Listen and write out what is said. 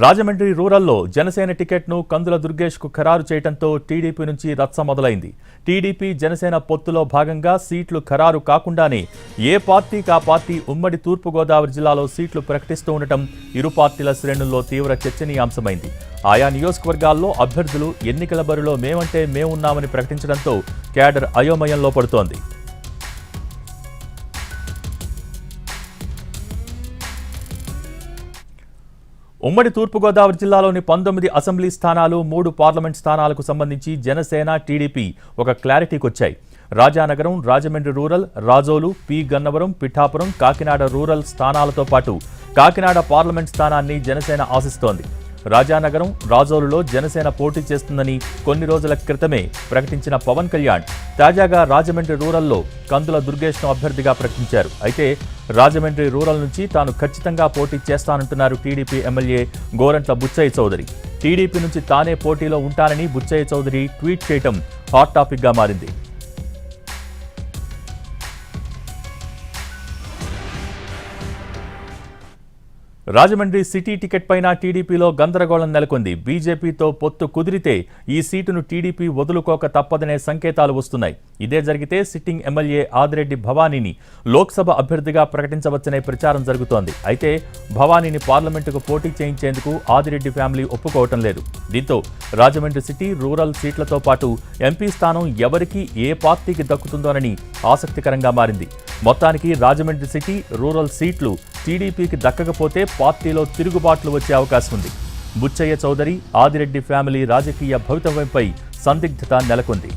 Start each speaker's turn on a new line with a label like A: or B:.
A: రాజమండ్రి రూరల్లో జనసేన టికెట్ను కందుల దుర్గేష్కు ఖరారు చేయడంతో టీడీపీ నుంచి రచ్చ మొదలైంది. టీడీపీ జనసేన పొత్తులో భాగంగా సీట్లు ఖరారు కాకుండానే ఏ పార్టీకి ఆ పార్టీ ఉమ్మడి తూర్పుగోదావరి జిల్లాలో సీట్లు ప్రకటిస్తూ ఉండటం ఇరు పార్టీల శ్రేణుల్లో తీవ్ర చర్చనీయాంశమైంది. ఆయా నియోజకవర్గాల్లో అభ్యర్థులు ఎన్నికల బరిలో మేమంటే మేమున్నామని ప్రకటించడంతో క్యాడర్ అయోమయంలో పడుతోంది. ఉమ్మడి తూర్పుగోదావరి జిల్లాలోని 19 అసెంబ్లీ స్థానాలు 3 పార్లమెంట్ స్థానాలకు సంబంధించి జనసేన టీడీపీ ఒక క్లారిటీకొచ్చాయి. Rajanagaram, Rajahmundry rural, Razole, P Gannavaram, Pithapuram, Kakinada rural స్థానాలతో పాటు కాకినాడ పార్లమెంట్ స్థానాన్ని జనసేన ఆశిస్తోంది. రాజానగరం, రాజోలులో జనసేన పోటీ చేస్తుందని కొన్ని రోజుల క్రితమే ప్రకటించిన పవన్ కళ్యాణ్ తాజాగా రాజమండ్రి రూరల్లో కందుల దుర్గేష్ను అభ్యర్థిగా ప్రకటించారు. అయితే రాజమండ్రి రూరల్ నుంచి తాను ఖచ్చితంగా పోటీ చేస్తానంటున్నారు TDP MLA Gorantla Butchaiah Chowdary. TDP నుంచి తానే పోటీలో ఉంటానని బుచ్చయ్య చౌదరి ట్వీట్ చేయడం హాట్ టాపిక్గా మారింది. రాజమండ్రి సిటీ టికెట్ పైన టీడీపీలో గందరగోళం నెలకొంది. బీజేపీతో పొత్తు కుదిరితే ఈ సీటును టీడీపీ వదులుకోక తప్పదనే సంకేతాలు వస్తున్నాయి. ఇదే జరిగితే సిట్టింగ్ ఎమ్మెల్యే ఆదిరెడ్డి భవానీని లోక్సభ అభ్యర్థిగా ప్రకటించవచ్చనే ప్రచారం జరుగుతోంది. అయితే భవానీని పార్లమెంటుకు పోటీ చేయించేందుకు ఆదిరెడ్డి ఫ్యామిలీ ఒప్పుకోవటం లేదు. దీంతో రాజమండ్రి సిటీ, రూరల్ సీట్లతో పాటు ఎంపీ స్థానం ఎవరికి ఏ పార్టీకి దక్కుతుందోనని ఆసక్తికరంగా మారింది. మొత్తానికి రాజమండ్రి సిటీ, రూరల్ సీట్లు టీడీపీకి దక్కకపోతే పార్టీలో తిరుగుబాట్లు వచ్చే అవకాశం ఉంది. బుచ్చయ్య చౌదరి, ఆదిరెడ్డి ఫ్యామిలీ రాజకీయ భవితవ్యంపై సందిగ్ధత నెలకొంది.